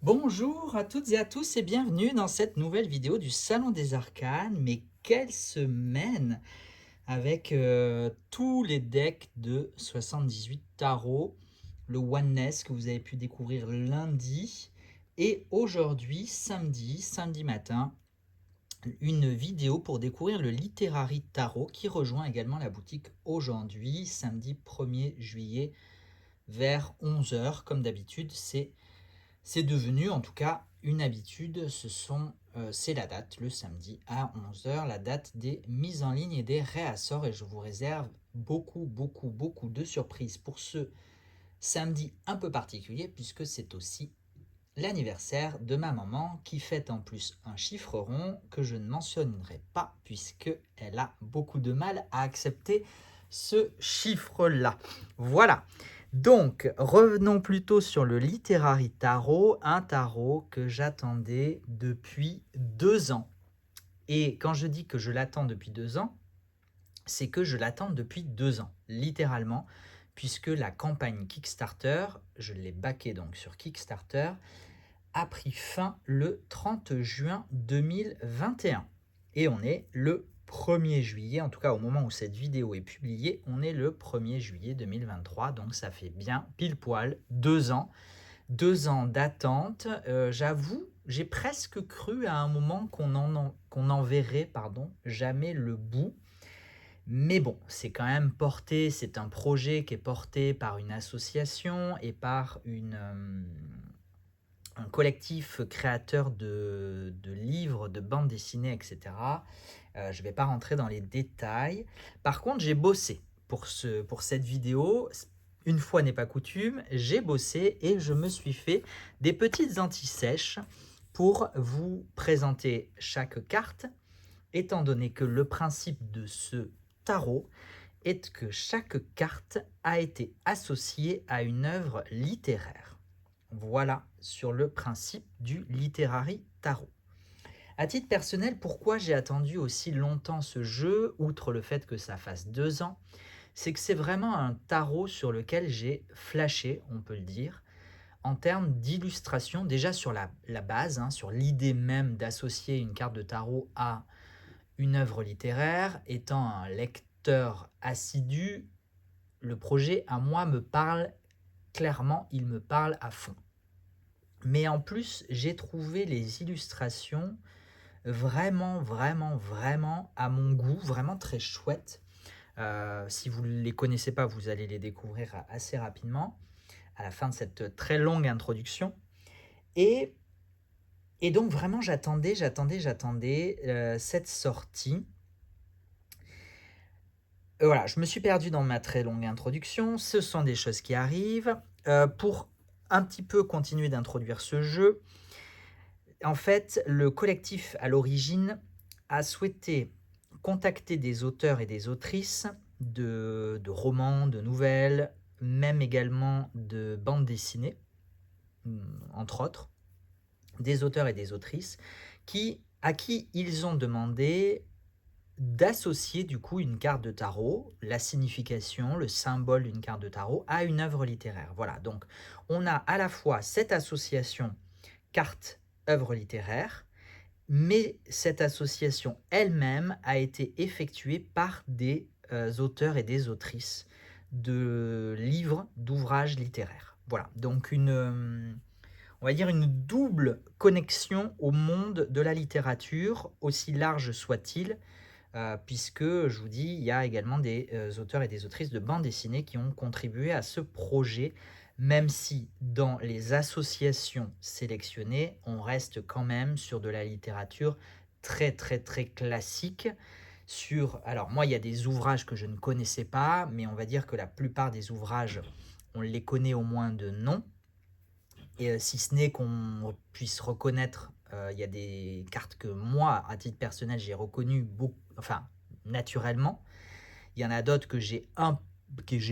Bonjour à toutes et à tous et bienvenue dans cette nouvelle vidéo du Salon des Arcanes. Mais quelle semaine avec tous les decks de 78 tarot, le Oneness que vous avez pu découvrir lundi et aujourd'hui, samedi matin, une vidéo pour découvrir le Literary Tarot qui rejoint également la boutique aujourd'hui, samedi 1er juillet vers 11 heures. Comme d'habitude, c'est devenu en tout cas une habitude, c'est la date, le samedi à 11 heures, la date des mises en ligne et des réassorts, et je vous réserve beaucoup de surprises pour ce samedi un peu particulier, puisque c'est aussi l'anniversaire de ma maman, qui fête en plus un chiffre rond que je ne mentionnerai pas, puisqu'elle a beaucoup de mal à accepter ce chiffre-là. Voilà. Donc, revenons plutôt sur le Literary Tarot, un tarot que j'attendais depuis 2 ans. Et quand je dis que je l'attends depuis 2 ans, c'est que je l'attends depuis 2 ans, littéralement, puisque la campagne Kickstarter, je l'ai backé donc sur Kickstarter, a pris fin le 30 juin 2021. Et on est le 1er juillet, en tout cas au moment où cette vidéo est publiée, on est le 1er juillet 2023, donc ça fait bien pile poil 2 ans. 2 ans d'attente. J'avoue, j'ai presque cru à un moment qu'on en verrait jamais le bout. Mais bon, c'est quand même porté, c'est un projet qui est porté par une association et par un collectif créateur de livres, de bandes dessinées, etc. Je ne vais pas rentrer dans les détails. Par contre, j'ai bossé pour cette vidéo. Une fois n'est pas coutume, j'ai bossé et je me suis fait des petites anti-sèches pour vous présenter chaque carte, étant donné que le principe de ce tarot est que chaque carte a été associée à une œuvre littéraire. Voilà sur le principe du Literary Tarot. À titre personnel, pourquoi j'ai attendu aussi longtemps ce jeu, outre le fait que ça fasse 2 ans, c'est que c'est vraiment un tarot sur lequel j'ai flashé, on peut le dire, en termes d'illustration, déjà sur la base, sur l'idée même d'associer une carte de tarot à une œuvre littéraire. Étant un lecteur assidu, le projet, à moi, me parle clairement, il me parle à fond. Mais en plus, j'ai trouvé les illustrations vraiment à mon goût, vraiment très chouettes. Si vous ne les connaissez pas, vous allez les découvrir assez rapidement, à la fin de cette très longue introduction. Et, donc vraiment, j'attendais cette sortie. Voilà, je me suis perdu dans ma très longue introduction. Ce sont des choses qui arrivent. Pour un petit peu continuer d'introduire ce jeu, en fait, le collectif à l'origine a souhaité contacter des auteurs et des autrices de romans, de nouvelles, même également de bandes dessinées, entre autres, des auteurs et des autrices, à qui ils ont demandé d'associer du coup une carte de tarot, la signification, le symbole d'une carte de tarot à une œuvre littéraire. Voilà, donc on a à la fois cette association carte-œuvre littéraire, mais cette association elle-même a été effectuée par des auteurs et des autrices de livres, d'ouvrages littéraires. Voilà, donc on va dire une double connexion au monde de la littérature, aussi large soit-il, puisque, je vous dis, il y a également des auteurs et des autrices de bande dessinée qui ont contribué à ce projet, même si dans les associations sélectionnées, on reste quand même sur de la littérature très classique. Alors moi, il y a des ouvrages que je ne connaissais pas, mais on va dire que la plupart des ouvrages, on les connaît au moins de nom. Et si ce n'est qu'on puisse reconnaître, il y a des cartes que moi, à titre personnel, j'ai reconnues naturellement. Il y en a d'autres que j'ai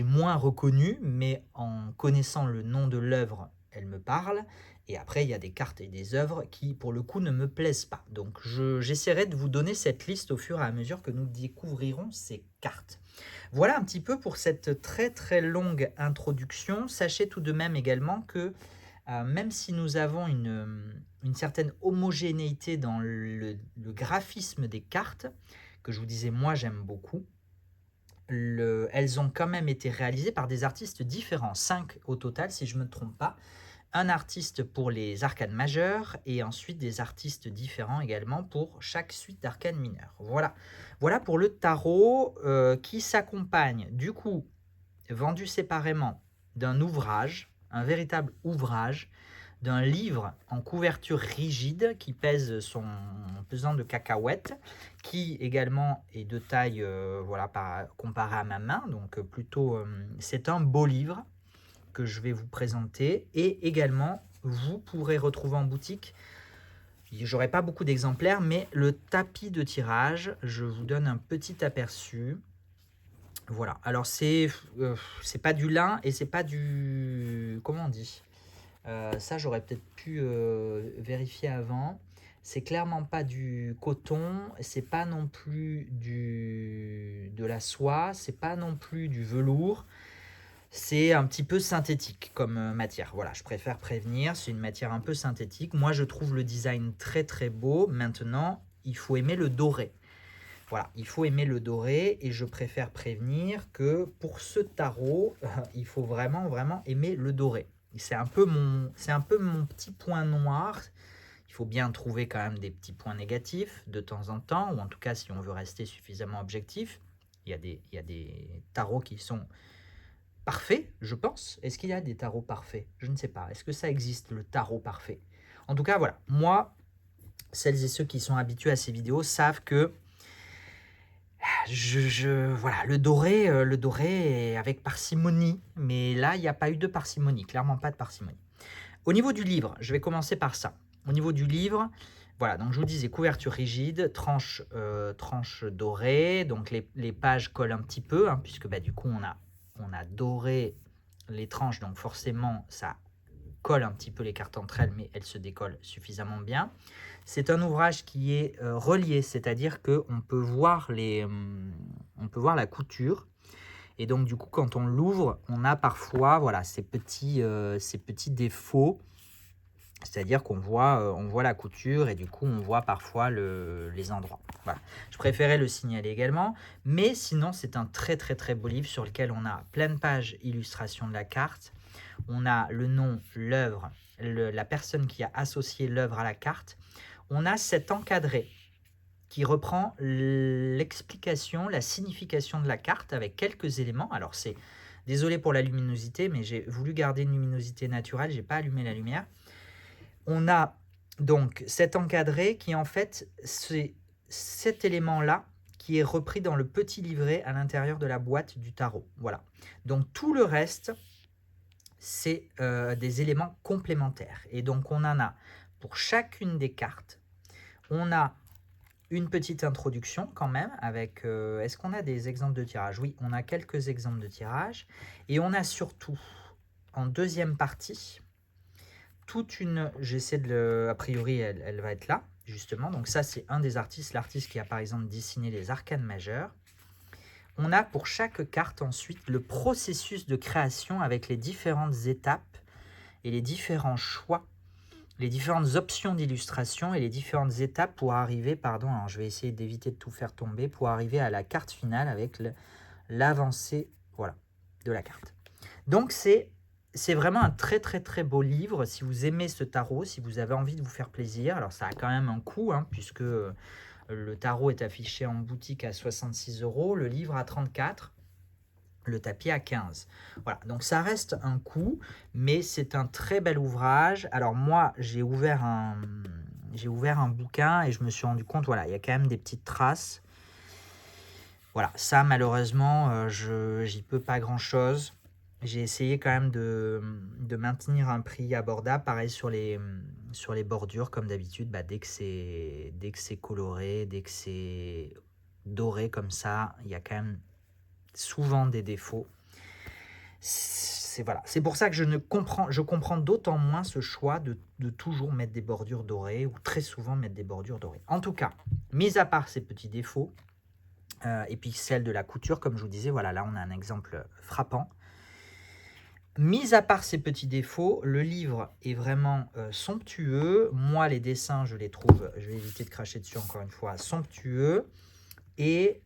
moins reconnues, mais en connaissant le nom de l'œuvre, elles me parlent. Et après, il y a des cartes et des œuvres qui, pour le coup, ne me plaisent pas. Donc, j'essaierai de vous donner cette liste au fur et à mesure que nous découvrirons ces cartes. Voilà un petit peu pour cette très longue introduction. Sachez tout de même également que même si nous avons une certaine homogénéité dans le graphisme des cartes, que je vous disais, moi j'aime beaucoup, elles ont quand même été réalisées par des artistes différents, 5 au total si je ne me trompe pas. Un artiste pour les arcanes majeures et ensuite des artistes différents également pour chaque suite d'arcanes mineures. Voilà, voilà pour le tarot qui s'accompagne du coup, vendu séparément, d'un ouvrage, un véritable ouvrage, d'un livre en couverture rigide qui pèse son pesant de cacahuètes, qui également est de taille voilà, comparé à ma main, donc plutôt c'est un beau livre que je vais vous présenter, et également vous pourrez retrouver en boutique, j'aurai pas beaucoup d'exemplaires, mais le tapis de tirage, je vous donne un petit aperçu. Voilà, alors c'est pas du lin et c'est pas du, comment on dit, ça j'aurais peut-être pu vérifier avant. C'est clairement pas du coton, c'est pas non plus de la soie, c'est pas non plus du velours. C'est un petit peu synthétique comme matière. Voilà, je préfère prévenir, c'est une matière un peu synthétique. Moi, je trouve le design très très beau. Maintenant, il faut aimer le doré. Voilà, il faut aimer le doré et je préfère prévenir que pour ce tarot, il faut vraiment vraiment aimer le doré. C'est un peu mon petit point noir. Il faut bien trouver quand même des petits points négatifs de temps en temps, ou en tout cas si on veut rester suffisamment objectif. Il y a des tarots qui sont parfait, je pense. Est-ce qu'il y a des tarots parfaits? Je ne sais pas. Est-ce que ça existe, le tarot parfait? En tout cas, voilà. Moi, celles et ceux qui sont habitués à ces vidéos savent que voilà, le doré est avec parcimonie. Mais là, il n'y a pas eu de parcimonie. Clairement pas de parcimonie. Au niveau du livre, je vais commencer par ça. Au niveau du livre, voilà, donc je vous disais couverture rigide, tranche dorée. Donc les pages collent un petit peu, hein, puisque bah, du coup, on a doré les tranches, donc forcément ça colle un petit peu les cartes entre elles, mais elles se décollent suffisamment bien. C'est un ouvrage qui est relié, c'est-à-dire qu'on peut voir on peut voir la couture, et donc du coup quand on l'ouvre, on a parfois voilà ces petits défauts, c'est-à-dire qu'on voit, on voit la couture et du coup on voit parfois les endroits. Voilà. Je préférais le signaler également, mais sinon c'est un très très très beau livre sur lequel on a plein de pages illustration de la carte. On a le nom, l'œuvre, la personne qui a associé l'œuvre à la carte. On a cet encadré qui reprend l'explication, la signification de la carte avec quelques éléments. Alors c'est, désolé pour la luminosité, mais j'ai voulu garder une luminosité naturelle, j'ai pas allumé la lumière. On a donc cet encadré qui en fait, c'est cet élément-là qui est repris dans le petit livret à l'intérieur de la boîte du tarot. Voilà. Donc tout le reste, c'est des éléments complémentaires. Et donc on en a pour chacune des cartes. On a une petite introduction quand même avec... est-ce qu'on a des exemples de tirage? Oui, on a quelques exemples de tirage. Et on a surtout, en deuxième partie, toute une... J'essaie de le... A priori, elle va être là, justement. Donc ça, c'est un des artistes. L'artiste qui a, par exemple, dessiné les arcanes majeures. On a pour chaque carte, ensuite, le processus de création avec les différentes étapes et les différents choix, les différentes options d'illustration et les différentes étapes pour arriver, pardon, alors je vais essayer d'éviter de tout faire tomber, pour arriver à la carte finale avec l'avancée, voilà, de la carte. Donc c'est vraiment un très très très beau livre si vous aimez ce tarot, si vous avez envie de vous faire plaisir. Alors ça a quand même un coût, hein, puisque le tarot est affiché en boutique à 66 €, le livre à 34 €. Le tapis à 15. Voilà, donc ça reste un coût, mais c'est un très bel ouvrage. Alors moi, j'ai ouvert un bouquin et je me suis rendu compte, voilà, il y a quand même des petites traces. Voilà, ça malheureusement, j'y peux pas grand-chose. J'ai essayé quand même de maintenir un prix abordable. Pareil sur les bordures, comme d'habitude, bah, dès que c'est coloré, dès que c'est doré comme ça, il y a quand même souvent des défauts. Voilà. C'est pour ça que je comprends d'autant moins ce choix de toujours mettre des bordures dorées, ou très souvent mettre des bordures dorées. En tout cas, mis à part ces petits défauts, et puis celle de la couture, comme je vous disais, voilà, là on a un exemple frappant. Mis à part ces petits défauts, le livre est vraiment somptueux. Moi, les dessins, je les trouve, je vais éviter de cracher dessus encore une fois, somptueux. Et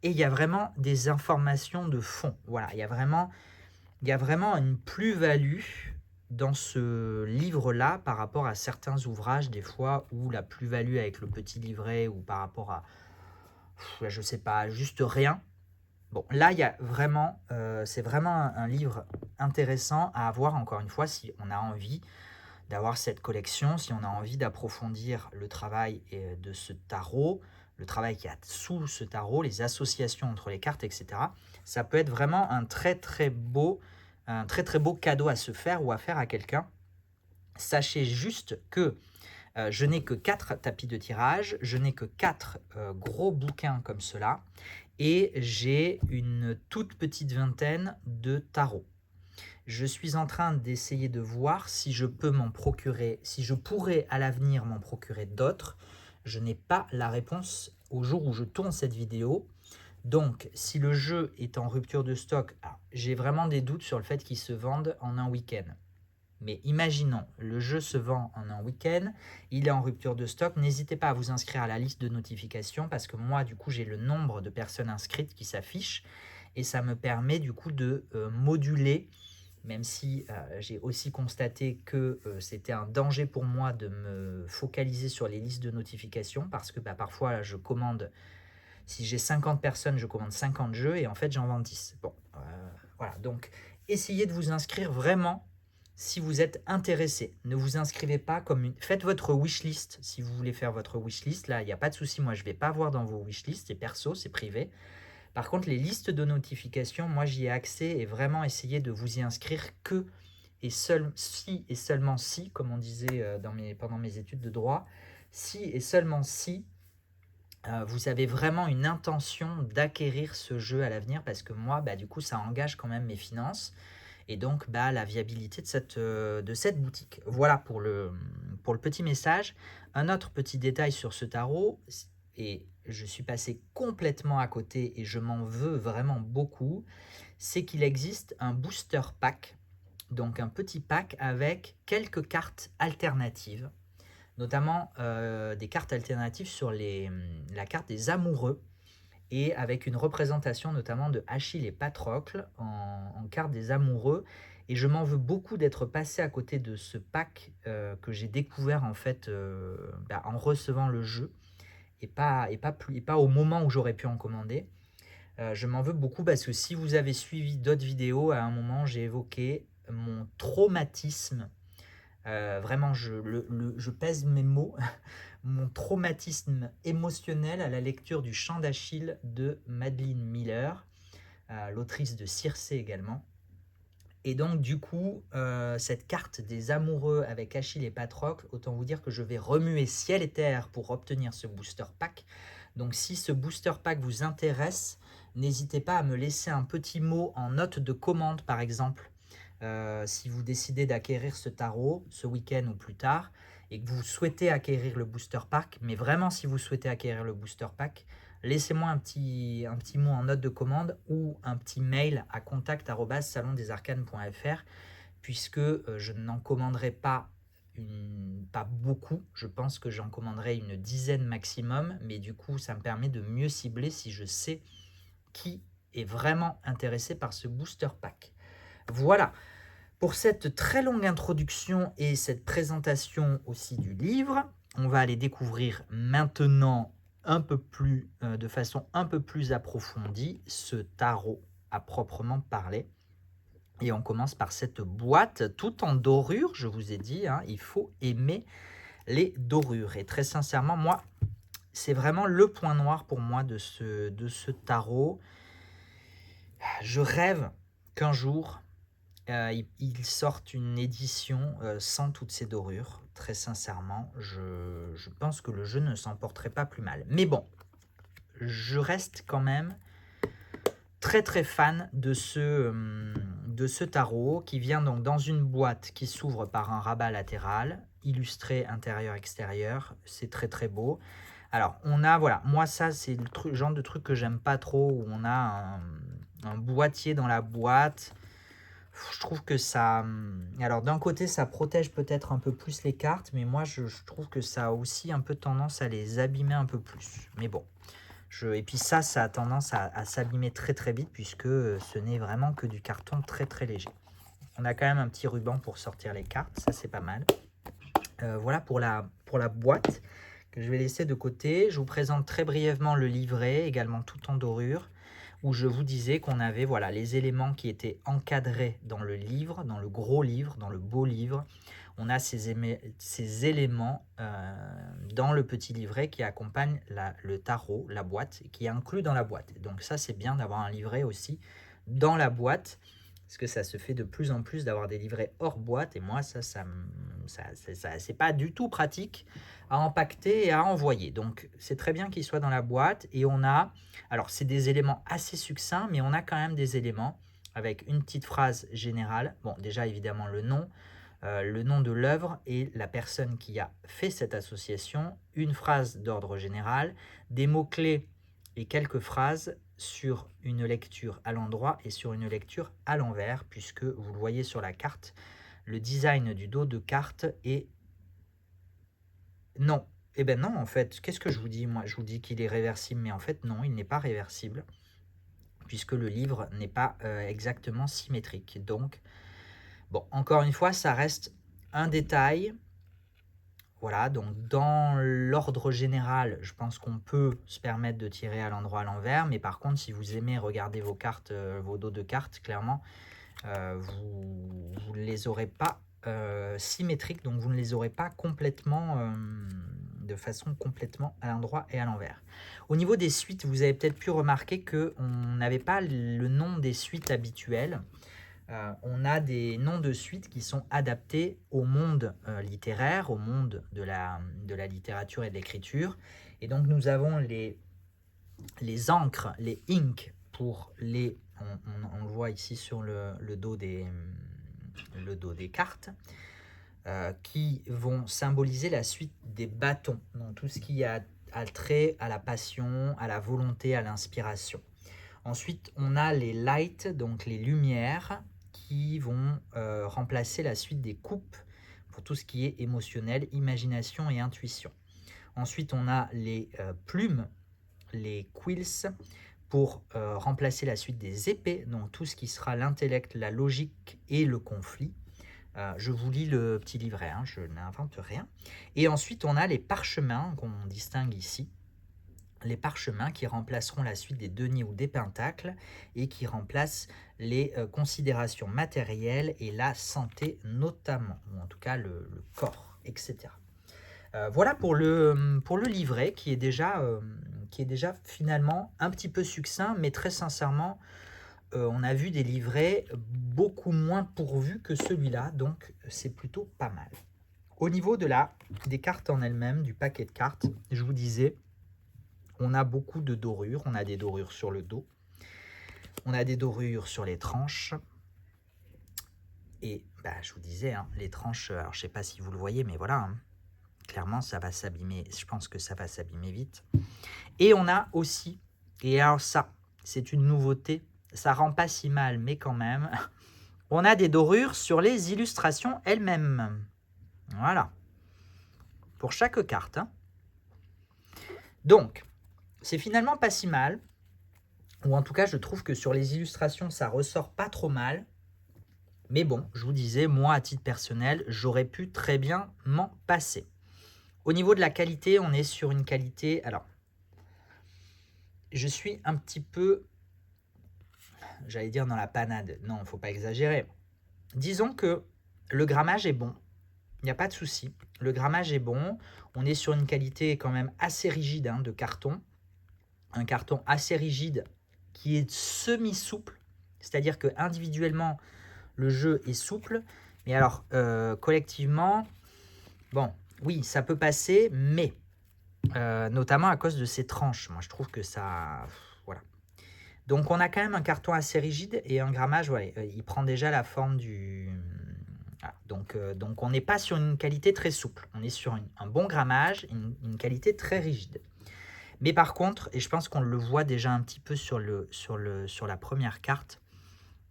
il y a vraiment des informations de fond. Voilà, il y a vraiment une plus-value dans ce livre-là par rapport à certains ouvrages, des fois, où la plus-value avec le petit livret ou par rapport à, je sais pas, juste rien. Bon, là, il y a vraiment, c'est vraiment un livre intéressant à avoir, encore une fois, si on a envie d'avoir cette collection, si on a envie d'approfondir le travail de ce tarot, le travail qu'il y a sous ce tarot, les associations entre les cartes, etc. Ça peut être vraiment un très très beau cadeau à se faire ou à faire à quelqu'un. Sachez juste que je n'ai que 4 tapis de tirage, je n'ai que 4 gros bouquins comme cela, et j'ai une toute petite vingtaine de tarots. Je suis en train d'essayer de voir si je peux m'en procurer, si je pourrais à l'avenir m'en procurer d'autres. Je n'ai pas la réponse au jour où je tourne cette vidéo. Donc, si le jeu est en rupture de stock, j'ai vraiment des doutes sur le fait qu'il se vende en un week-end. Mais imaginons, le jeu se vend en un week-end, il est en rupture de stock, n'hésitez pas à vous inscrire à la liste de notifications parce que moi, du coup, j'ai le nombre de personnes inscrites qui s'affiche et ça me permet du coup de moduler, même si j'ai aussi constaté que c'était un danger pour moi de me focaliser sur les listes de notifications parce que parfois je commande, si j'ai 50 personnes, je commande 50 jeux et en fait j'en vends 10. Bon, voilà, donc essayez de vous inscrire vraiment si vous êtes intéressé. Ne vous inscrivez pas comme une... Faites votre wishlist si vous voulez faire votre wishlist. Là, il n'y a pas de souci, moi je ne vais pas voir dans vos wishlists, c'est perso, c'est privé. Par contre, les listes de notifications, moi j'y ai accès et vraiment essayez de vous y inscrire que et si et seulement si, comme on disait pendant mes études de droit, si et seulement si vous avez vraiment une intention d'acquérir ce jeu à l'avenir parce que moi, du coup, ça engage quand même mes finances et donc la viabilité de cette boutique. Voilà pour le petit message. Un autre petit détail sur ce tarot, et je suis passé complètement à côté et je m'en veux vraiment beaucoup, c'est qu'il existe un booster pack, donc un petit pack avec quelques cartes alternatives, notamment des cartes alternatives sur la carte des amoureux, et avec une représentation notamment de Achille et Patrocle en carte des amoureux. Et je m'en veux beaucoup d'être passé à côté de ce pack que j'ai découvert en fait en recevant le jeu et pas au moment où j'aurais pu en commander. Je m'en veux beaucoup parce que si vous avez suivi d'autres vidéos, à un moment j'ai évoqué mon traumatisme. Vraiment, je pèse mes mots. Mon traumatisme émotionnel à la lecture du Chant d'Achille de Madeline Miller, l'autrice de Circé également. Et donc du coup, cette carte des amoureux avec Achille et Patrocle, autant vous dire que je vais remuer ciel et terre pour obtenir ce booster pack. Donc si ce booster pack vous intéresse, n'hésitez pas à me laisser un petit mot en note de commande par exemple, si vous décidez d'acquérir ce tarot ce week-end ou plus tard, et que vous souhaitez acquérir le booster pack, mais vraiment si vous souhaitez acquérir le booster pack, laissez-moi un petit mot en note de commande ou un petit mail à contact@salondesarcanes.fr puisque je n'en commanderai pas beaucoup, je pense que j'en commanderai une dizaine maximum, mais du coup ça me permet de mieux cibler si je sais qui est vraiment intéressé par ce booster pack. Voilà. Pour cette très longue introduction et cette présentation aussi du livre, on va aller découvrir maintenant de façon un peu plus approfondie ce tarot à proprement parler. Et on commence par cette boîte tout en dorure, je vous ai dit, il faut aimer les dorures. Et très sincèrement, moi, c'est vraiment le point noir pour moi de ce tarot. Je rêve qu'un jour, ils sortent une édition sans toutes ces dorures. Très sincèrement, je pense que le jeu ne s'en porterait pas plus mal. Mais bon, je reste quand même très très fan de ce tarot qui vient donc dans une boîte qui s'ouvre par un rabat latéral, illustré intérieur-extérieur. C'est très très beau. Alors, on a, voilà, moi ça c'est le genre de truc que j'aime pas trop, où on a un boîtier dans la boîte. je trouve que ça, alors d'un côté, ça protège peut-être un peu plus les cartes, mais moi, je trouve que ça a aussi un peu tendance à les abîmer un peu plus. Mais bon, et puis ça a tendance à s'abîmer très très vite puisque ce n'est vraiment que du carton très très léger. On a quand même un petit ruban pour sortir les cartes, ça c'est pas mal. Voilà pour la boîte que je vais laisser de côté. Je vous présente très brièvement le livret, également tout en dorure, où je vous disais qu'on avait voilà, les éléments qui étaient encadrés dans le livre, dans le gros livre, dans le beau livre. On a ces éléments dans le petit livret qui accompagne le tarot, la boîte, qui est inclus dans la boîte. Donc ça, c'est bien d'avoir un livret aussi dans la boîte, parce que ça se fait de plus en plus d'avoir des livrets hors boîte, et moi, c'est pas du tout pratique à empaqueter et à envoyer. Donc, c'est très bien qu'il soit dans la boîte, et on a, alors c'est des éléments assez succincts, mais on a quand même des éléments avec une petite phrase générale. Bon, déjà, évidemment, le nom de l'œuvre et la personne qui a fait cette association, une phrase d'ordre général, des mots-clés et quelques phrases sur une lecture à l'endroit et sur une lecture à l'envers, puisque vous le voyez sur la carte, le design du dos de carte est... Non, eh ben non, en fait, qu'est-ce que je vous dis? Moi, je vous dis qu'il est réversible, mais en fait, non, il n'est pas réversible, puisque le livre n'est pas exactement symétrique. Donc, bon, encore une fois, ça reste un détail. Voilà, donc dans l'ordre général, je pense qu'on peut se permettre de tirer à l'endroit à l'envers, mais par contre, si vous aimez regarder vos cartes, vos dos de cartes, clairement, vous ne les aurez pas symétriques, donc vous ne les aurez pas complètement, de façon complètement à l'endroit et à l'envers. Au niveau des suites, vous avez peut-être pu remarquer qu'on n'avait pas le nom des suites habituelles. On a des noms de suites qui sont adaptés au monde littéraire, au monde de la littérature et de l'écriture. Et donc nous avons les encres, les inks pour les... On le voit ici sur le dos des cartes, qui vont symboliser la suite des bâtons, donc tout ce qui a trait à la passion, à la volonté, à l'inspiration. Ensuite, on a les lights, donc les lumières, qui vont remplacer la suite des coupes pour tout ce qui est émotionnel, imagination et intuition. Ensuite, on a les plumes, les quills, pour remplacer la suite des épées, donc tout ce qui sera l'intellect, la logique et le conflit. Je vous lis le petit livret, hein, je n'invente rien. Et ensuite, on a les parchemins qu'on distingue ici. Les parchemins qui remplaceront la suite des deniers ou des pentacles et qui remplacent les considérations matérielles et la santé notamment, ou en tout cas le corps, etc. Voilà pour le livret qui est déjà finalement un petit peu succinct, mais très sincèrement, on a vu des livrets beaucoup moins pourvus que celui-là, donc c'est plutôt pas mal. Au niveau des cartes en elles-mêmes, du paquet de cartes, je vous disais, on a beaucoup de dorures. On a des dorures sur le dos. On a des dorures sur les tranches. Et bah, je vous disais, hein, les tranches, alors je ne sais pas si vous le voyez, mais voilà, hein, clairement, ça va s'abîmer. Je pense que ça va s'abîmer vite. Et on a aussi, et alors ça, c'est une nouveauté, ça rend pas si mal, mais quand même, on a des dorures sur les illustrations elles-mêmes. Voilà. Pour chaque carte. Hein. Donc, c'est finalement pas si mal. Ou en tout cas, je trouve que sur les illustrations, ça ressort pas trop mal. Mais bon, je vous disais, moi, à titre personnel, j'aurais pu très bien m'en passer. Au niveau de la qualité, on est sur une qualité... Alors, je suis un petit peu, j'allais dire dans la panade. Non, il ne faut pas exagérer. Disons que le grammage est bon. Il n'y a pas de souci. Le grammage est bon. On est sur une qualité quand même assez rigide hein, de carton. Un carton assez rigide qui est semi-souple. C'est-à-dire que individuellement, le jeu est souple. Mais alors, collectivement, bon, oui, ça peut passer, mais notamment à cause de ces tranches. Moi, je trouve que ça... Voilà. Donc, on a quand même un carton assez rigide et un grammage, ouais, il prend déjà la forme du... Voilà. Donc, on n'est pas sur une qualité très souple. On est sur un bon grammage, une qualité très rigide. Mais par contre, et je pense qu'on le voit déjà un petit peu sur la première carte,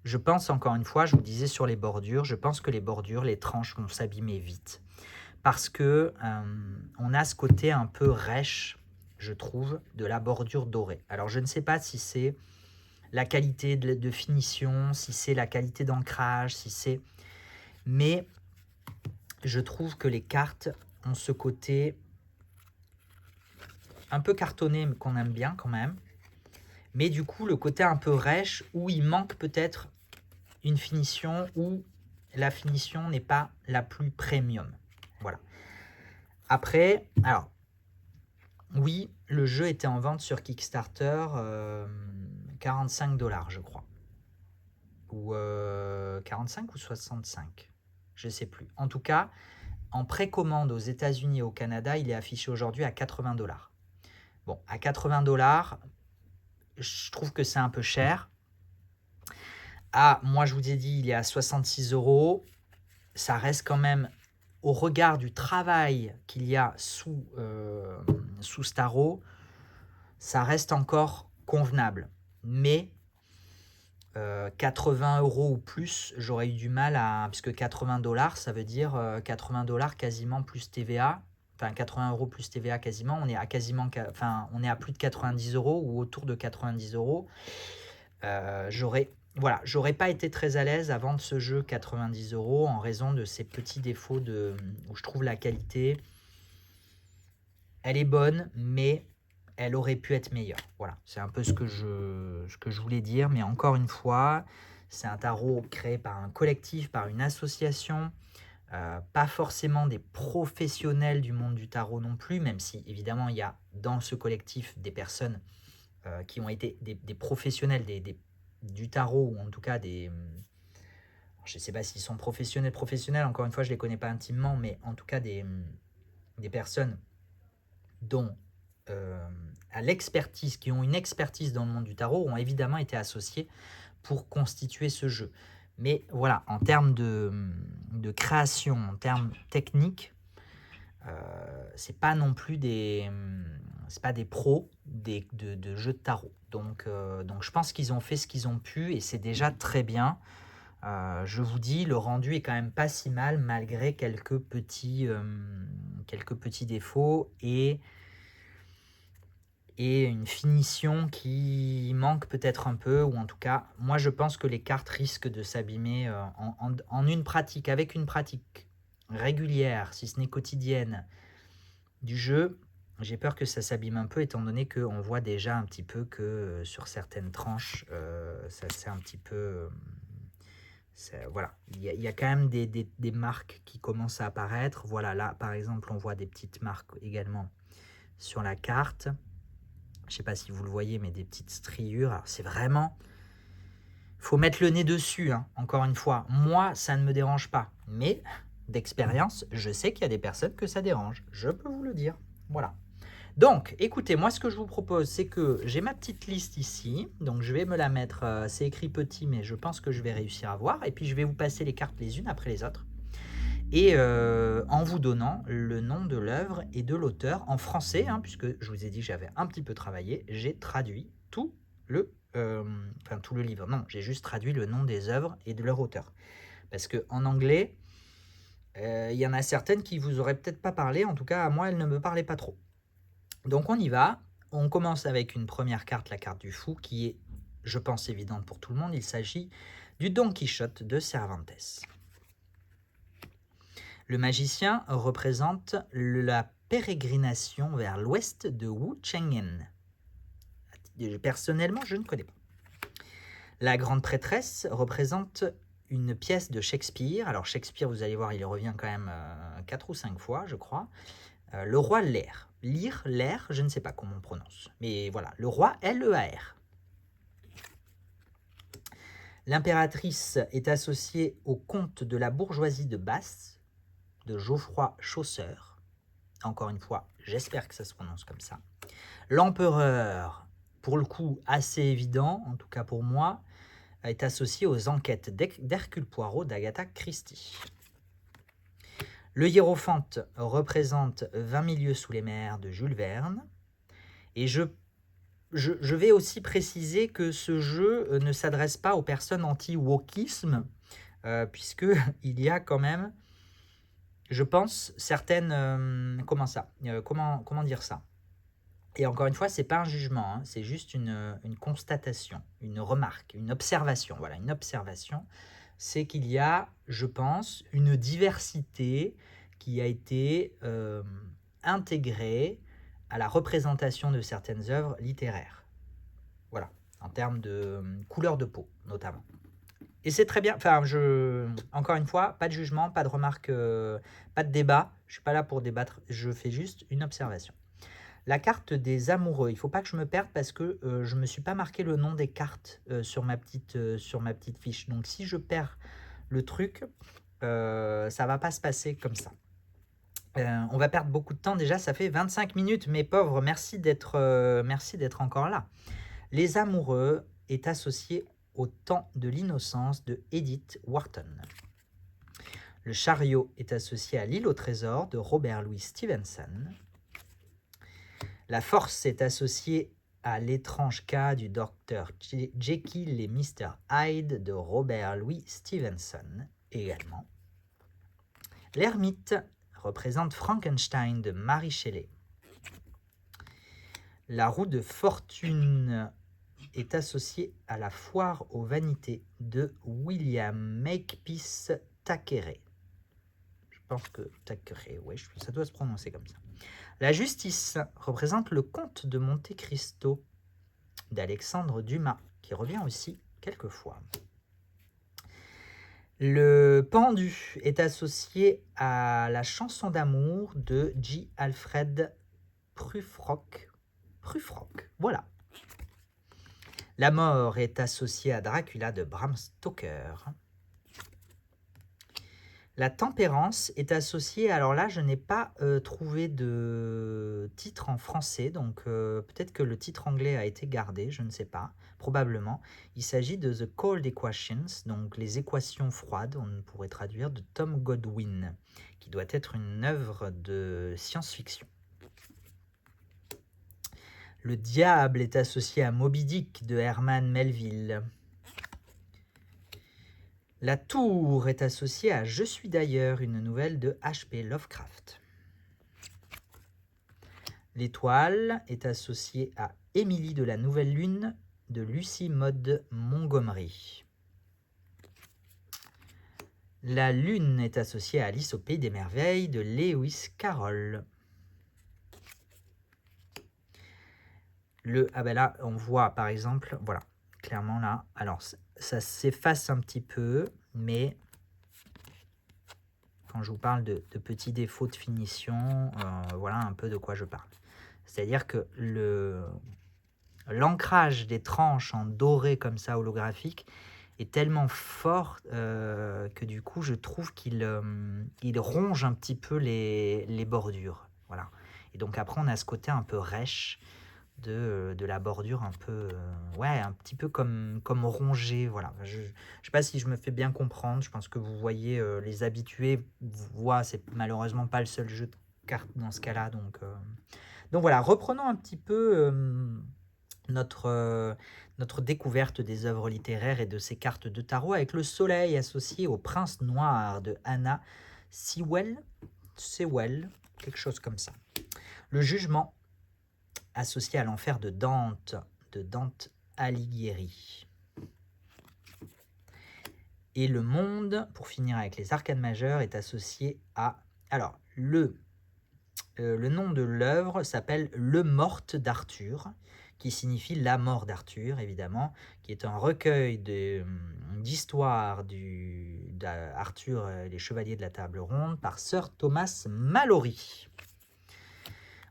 Je pense, encore une fois, je vous disais sur les bordures, je pense que les bordures, les tranches vont s'abîmer vite. Parce que on a ce côté un peu rêche, je trouve, de la bordure dorée. Alors, je ne sais pas si c'est la qualité de finition, si c'est la qualité d'ancrage, si c'est... Mais je trouve que les cartes ont ce côté un peu cartonné, mais qu'on aime bien quand même. Mais du coup, le côté un peu rêche, où il manque peut-être une finition, où la finition n'est pas la plus premium. Voilà. Après, alors, oui, le jeu était en vente sur Kickstarter, 45 $, je crois. Ou 45 ou 65, je ne sais plus. En tout cas, en précommande aux États-Unis et au Canada, il est affiché aujourd'hui à 80 $. Bon, à 80 $, je trouve que c'est un peu cher. Ah, moi je vous ai dit, il est à 66 €. Ça reste quand même, au regard du travail qu'il y a sous Starro, ça reste encore convenable. Mais 80 € ou plus, j'aurais eu du mal à... Puisque 80 $, ça veut dire 80 $ quasiment plus TVA. Enfin, 80 € plus TVA quasiment. On est à quasiment... Enfin, on est à plus de 90 € ou autour de 90 €. Voilà, j'aurais pas été très à l'aise à vendre ce jeu 90 € en raison de ces petits défauts où je trouve la qualité, elle est bonne, mais elle aurait pu être meilleure. Voilà, c'est un peu ce que je voulais dire, mais encore une fois, c'est un tarot créé par un collectif, par une association, pas forcément des professionnels du monde du tarot non plus, même si évidemment il y a dans ce collectif des personnes qui ont été des professionnels du tarot, ou en tout cas je ne sais pas s'ils sont professionnels, encore une fois je ne les connais pas intimement, mais en tout cas des personnes dont à l'expertise, qui ont une expertise dans le monde du tarot, ont évidemment été associés pour constituer ce jeu. Mais voilà, en termes de création, en termes techniques, c'est pas non plus c'est pas des pros de jeux de tarot. Donc je pense qu'ils ont fait ce qu'ils ont pu et c'est déjà très bien. Je vous dis, le rendu est quand même pas si mal malgré quelques petits défauts et une finition qui manque peut-être un peu, ou en tout cas, moi je pense que les cartes risquent de s'abîmer en une pratique, avec une pratique régulière, si ce n'est quotidienne, du jeu. J'ai peur que ça s'abîme un peu, étant donné qu'on voit déjà un petit peu que sur certaines tranches, ça c'est un petit peu... voilà, il y a quand même des marques qui commencent à apparaître. Voilà, là par exemple, on voit des petites marques également sur la carte. Je ne sais pas si vous le voyez, mais des petites striures. Alors c'est vraiment... faut mettre le nez dessus, hein, encore une fois. Moi, ça ne me dérange pas. Mais d'expérience, je sais qu'il y a des personnes que ça dérange. Je peux vous le dire. Voilà. Donc, écoutez, moi, ce que je vous propose, c'est que j'ai ma petite liste ici. Donc, je vais me la mettre... c'est écrit petit, mais je pense que je vais réussir à voir. Et puis, je vais vous passer les cartes les unes après les autres. Et en vous donnant le nom de l'œuvre et de l'auteur en français, hein, puisque je vous ai dit que j'avais un petit peu travaillé, j'ai traduit tout le livre. Non, j'ai juste traduit le nom des œuvres et de leur auteur. Parce qu'en anglais, il y en a certaines qui vous auraient peut-être pas parlé, en tout cas à moi, elles ne me parlaient pas trop. Donc on y va, on commence avec une première carte, la carte du fou, qui est, je pense, évidente pour tout le monde. Il s'agit du Don Quichotte de Cervantes. Le magicien représente la pérégrination vers l'ouest de Wu Cheng'en. Personnellement, je ne connais pas. La grande prêtresse représente une pièce de Shakespeare. Alors Shakespeare, vous allez voir, il revient quand même 4 ou 5 fois, je crois. Le roi Lear. Lear, je ne sais pas comment on prononce. Mais voilà, le roi Lear. L'impératrice est associée au comte de la bourgeoisie de Basse, de Geoffroy Chaucer. Encore une fois, j'espère que ça se prononce comme ça. L'empereur, pour le coup assez évident, en tout cas pour moi, est associé aux enquêtes d'Hercule Poirot d'Agatha Christie. Le hiérophante représente 20 000 lieues sous les mers de Jules Verne. Et je je vais aussi préciser que ce jeu ne s'adresse pas aux personnes anti-wokisme, puisqu'il y a quand même, je pense, certaines... comment dire ça? Et encore une fois, c'est pas un jugement, hein, c'est juste une constatation, une remarque, une observation. Voilà, une observation. C'est qu'il y a, je pense, une diversité qui a été intégrée à la représentation de certaines œuvres littéraires. Voilà, en termes de couleur de peau, notamment. Et c'est très bien, enfin, encore une fois, pas de jugement, pas de remarque, pas de débat. Je suis pas là pour débattre, je fais juste une observation. La carte des amoureux, il ne faut pas que je me perde parce que je ne me suis pas marqué le nom des cartes sur ma petite fiche. Donc si je perds le truc, ça ne va pas se passer comme ça. On va perdre beaucoup de temps déjà, ça fait 25 minutes, mes pauvres, merci d'être encore là. Les amoureux est associé au temps de l'innocence de Edith Wharton. Le chariot est associé à l'île au trésor de Robert Louis Stevenson. La force est associée à l'étrange cas du docteur Jekyll et Mr. Hyde de Robert Louis Stevenson également. L'ermite représente Frankenstein de Mary Shelley. La roue de fortune est associée à la foire aux vanités de William Makepeace Thackeray. Je pense que Thackeray, oui, ça doit se prononcer comme ça. La justice représente le comte de Monte Cristo d'Alexandre Dumas, qui revient aussi quelquefois. Le pendu est associé à la chanson d'amour de J. Alfred Prufrock. Voilà. La mort est associée à Dracula de Bram Stoker. La tempérance est associée, alors là je n'ai pas trouvé de titre en français, donc peut-être que le titre anglais a été gardé, je ne sais pas, probablement. Il s'agit de The Cold Equations, donc les équations froides, on pourrait traduire, de Tom Godwin, qui doit être une œuvre de science-fiction. Le diable est associé à Moby Dick de Herman Melville. La tour est associée à Je suis d'ailleurs, une nouvelle de H.P. Lovecraft. L'étoile est associée à Émilie de la Nouvelle Lune de Lucy Maud Montgomery. La lune est associée à Alice au Pays des Merveilles de Lewis Carroll. Là, on voit par exemple, voilà, clairement là, alors ça s'efface un petit peu, mais quand je vous parle de petits défauts de finition, voilà un peu de quoi je parle. C'est-à-dire que l'ancrage des tranches en doré comme ça, holographique, est tellement fort que du coup, je trouve qu'il ronge un petit peu les bordures. Voilà. Et donc après, on a ce côté un peu rêche de la bordure, un peu, ouais, un petit peu comme rongé. Voilà. Je ne sais pas si je me fais bien comprendre. Je pense que vous voyez, les habitués voient, c'est malheureusement pas le seul jeu de cartes dans ce cas-là. Donc voilà, reprenons un petit peu notre découverte des œuvres littéraires et de ces cartes de tarot avec le soleil associé au prince noir de Anna Sewell, quelque chose comme ça. Le jugement associé à l'enfer de Dante Alighieri. Et le monde, pour finir avec les arcanes majeures, est associé à... Alors, le nom de l'œuvre s'appelle Le Morte d'Arthur, qui signifie la mort d'Arthur, évidemment, qui est un recueil d'histoires d'Arthur et les Chevaliers de la Table Ronde par Sir Thomas Malory.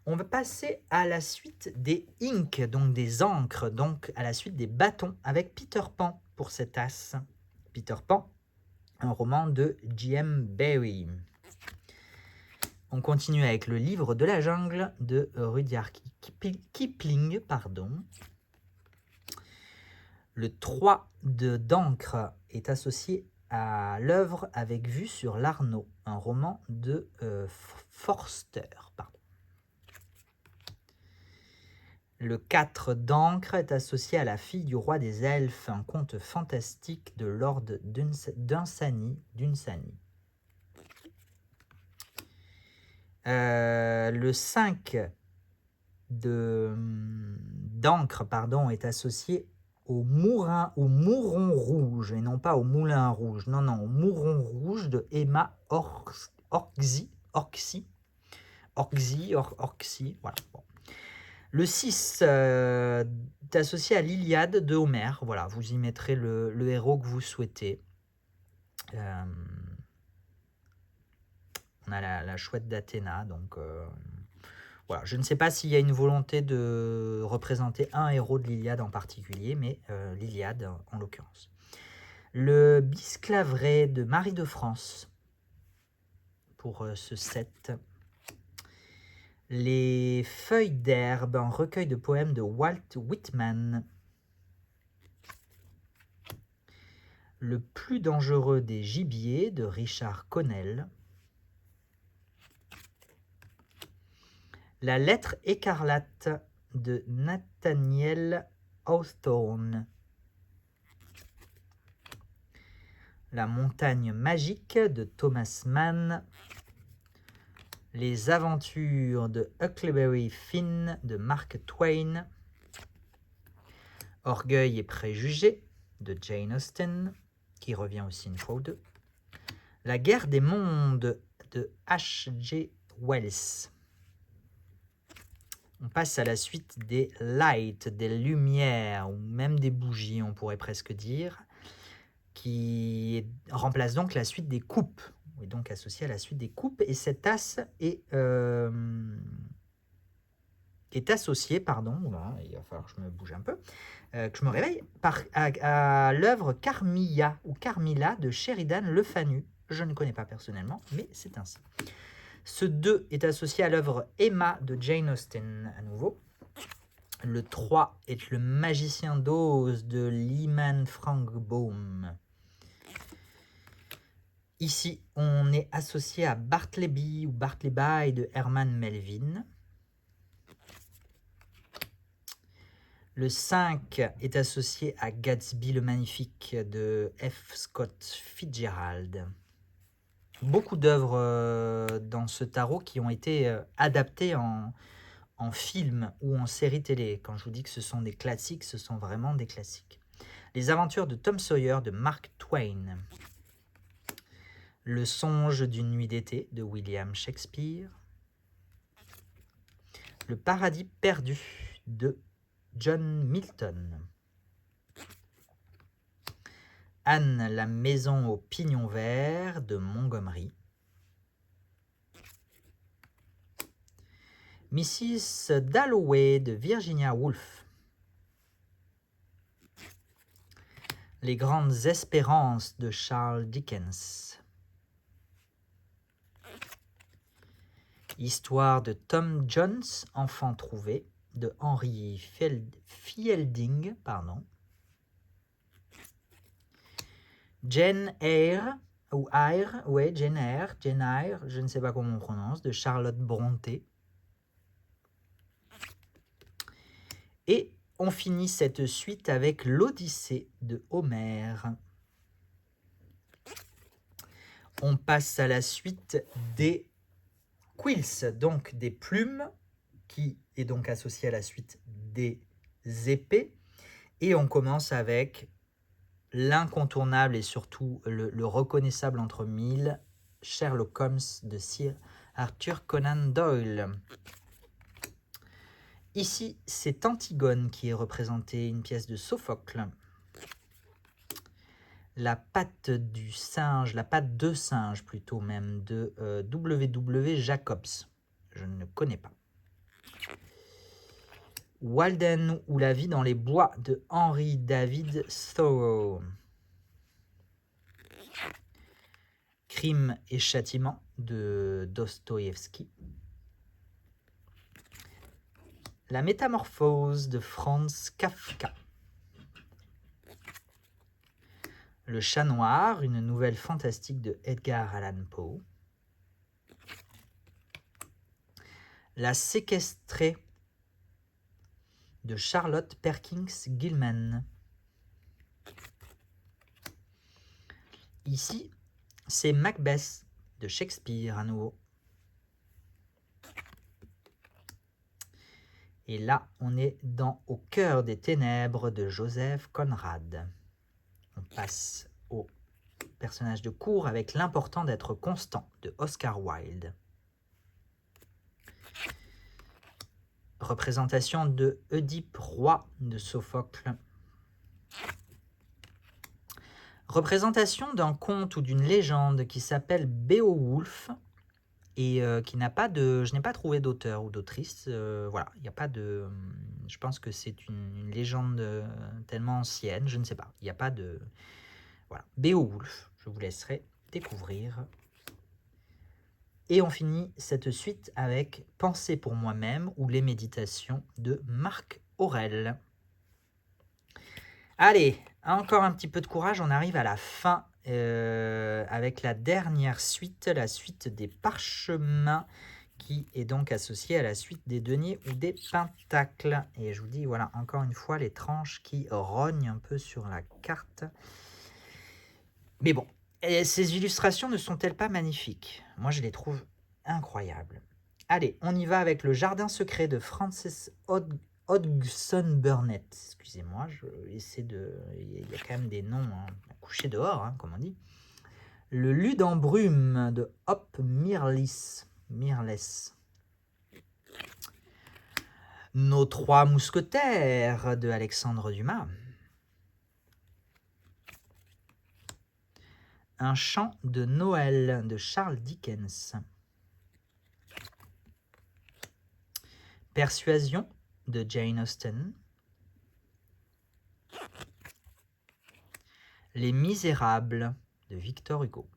On va passer à la suite des inks, donc des encres, donc à la suite des bâtons, avec Peter Pan pour cet as. Peter Pan, un roman de J.M. Barrie. On continue avec le livre de la jungle de Rudyard Kipling. Le 3 d'encre est associé à l'œuvre avec vue sur l'Arnaud, un roman de Forster. Le 4 d'encre est associé à la fille du roi des elfes, un conte fantastique de Lord Dunsany. Le 5 d'encre est associé au mouron rouge, et non pas au moulin rouge. Non, au mouron rouge de Emma Orczy, voilà. Bon. Le 6 est associé à l'Iliade de Homère. Voilà, vous y mettrez le héros que vous souhaitez. On a la chouette d'Athéna, donc voilà. Je ne sais pas s'il y a une volonté de représenter un héros de l'Iliade en particulier, mais l'Iliade en l'occurrence. Le Bisclaveret de Marie de France pour ce 7. Les Feuilles d'herbe, un recueil de poèmes de Walt Whitman. Le plus dangereux des gibiers de Richard Connell. La lettre écarlate de Nathaniel Hawthorne. La montagne magique de Thomas Mann. Les aventures de Huckleberry Finn de Mark Twain. Orgueil et préjugés de Jane Austen, qui revient aussi une fois ou deux. La guerre des mondes de H.G. Wells. On passe à la suite des lights, des lumières, ou même des bougies, on pourrait presque dire, qui remplace donc la suite des coupes. On est donc associé à la suite des coupes, et cette tasse est associée, voilà, il va falloir que je me bouge un peu, que je me réveille, à l'œuvre Carmilla ou Carmilla de Sheridan Le Fanu. Je ne connais pas personnellement, mais c'est ainsi. Ce 2 est associé à l'œuvre Emma de Jane Austen, à nouveau. Le 3 est le Magicien d'Oz de Lyman Frank Baum. Ici, on est associé à Bartleby ou Bartleby de Herman Melville. Le 5 est associé à Gatsby le Magnifique de F. Scott Fitzgerald. Beaucoup d'œuvres dans ce tarot qui ont été adaptées en film ou en série télé. Quand je vous dis que ce sont des classiques, ce sont vraiment des classiques. Les aventures de Tom Sawyer de Mark Twain. Le songe d'une nuit d'été de William Shakespeare. Le paradis perdu de John Milton. Anne la maison au pignon vert de Montgomery. Mrs. Dalloway de Virginia Woolf. Les grandes espérances de Charles Dickens. Histoire de Tom Jones, enfant trouvé, de Henry Fielding. Jane Eyre, ou Eyre, ouais, Jane Eyre, je ne sais pas comment on prononce, de Charlotte Brontë. Et on finit cette suite avec l'Odyssée de Homère. On passe à la suite des quills, donc des plumes, qui est donc associée à la suite des épées. Et on commence avec l'incontournable et surtout le reconnaissable entre mille, Sherlock Holmes de Sir Arthur Conan Doyle. Ici, c'est Antigone qui est représentée, une pièce de Sophocle. La patte de singe plutôt même, de W.W. Jacobs. Je ne connais pas. Walden ou la vie dans les bois de Henry David Thoreau. Crime et châtiment de Dostoïevski. La métamorphose de Franz Kafka. Le chat noir, une nouvelle fantastique de Edgar Allan Poe. La séquestrée de Charlotte Perkins Gilman. Ici, c'est Macbeth de Shakespeare à nouveau. Et là, on est Au cœur des ténèbres de Joseph Conrad. On passe au personnage de cour avec L'important d'être constant de Oscar Wilde. Représentation de Oedipe, roi de Sophocle. Représentation d'un conte ou d'une légende qui s'appelle Beowulf et qui n'a pas de... Je n'ai pas trouvé d'auteur ou d'autrice. Voilà, il n'y a pas de... Je pense que c'est une légende tellement ancienne, je ne sais pas. Il n'y a pas de... Voilà, Beowulf, je vous laisserai découvrir. Et on finit cette suite avec Penser pour moi-même ou les méditations de Marc Aurèle. Allez, encore un petit peu de courage, on arrive à la fin avec la dernière suite, la suite des parchemins, qui est donc associée à la suite des deniers ou des pentacles. Et je vous dis, voilà, encore une fois, les tranches qui rognent un peu sur la carte. Mais bon, ces illustrations ne sont-elles pas magnifiques? Moi, je les trouve incroyables. Allez, on y va avec Le Jardin secret de Frances Hodgson Burnett. Excusez-moi, il y a quand même des noms couchés dehors, comme on dit. Le Lude en brume de Hop Mirless. Nos trois mousquetaires de Alexandre Dumas. Un chant de Noël de Charles Dickens. Persuasion de Jane Austen. Les Misérables de Victor Hugo.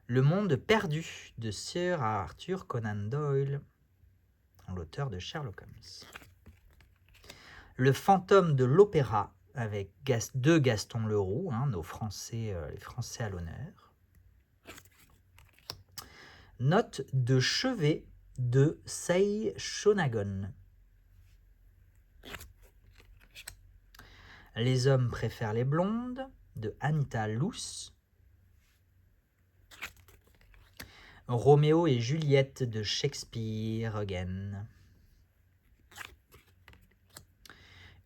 Le monde perdu de Sir Arthur Conan Doyle, l'auteur de Sherlock Holmes. Le fantôme de l'opéra avec de Gaston Leroux, nos Français, les Français à l'honneur. Note de chevet de Say Shonagon. Les hommes préfèrent les blondes de Anita Luce. Roméo et Juliette de Shakespeare again.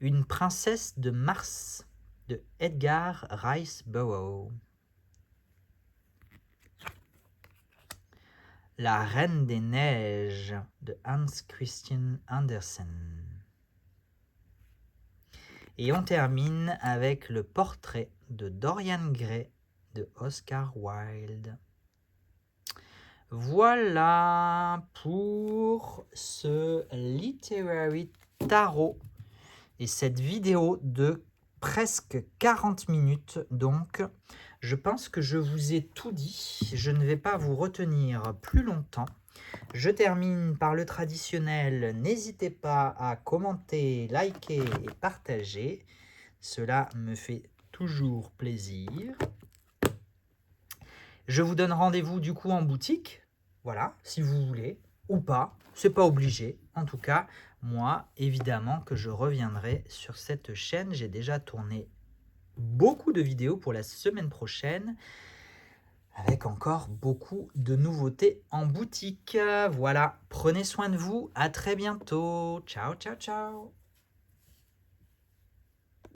Une princesse de Mars de Edgar Rice Burroughs. La Reine des Neiges de Hans Christian Andersen. Et on termine avec le portrait de Dorian Gray de Oscar Wilde. Voilà pour ce Literary Tarot et cette vidéo de presque 40 minutes. Donc, je pense que je vous ai tout dit. Je ne vais pas vous retenir plus longtemps. Je termine par le traditionnel. N'hésitez pas à commenter, liker et partager. Cela me fait toujours plaisir. Je vous donne rendez-vous du coup en boutique. Voilà, si vous voulez ou pas. C'est pas obligé. En tout cas, moi, évidemment que je reviendrai sur cette chaîne. J'ai déjà tourné beaucoup de vidéos pour la semaine prochaine, avec encore beaucoup de nouveautés en boutique. Voilà, prenez soin de vous, à très bientôt. Ciao, ciao, ciao.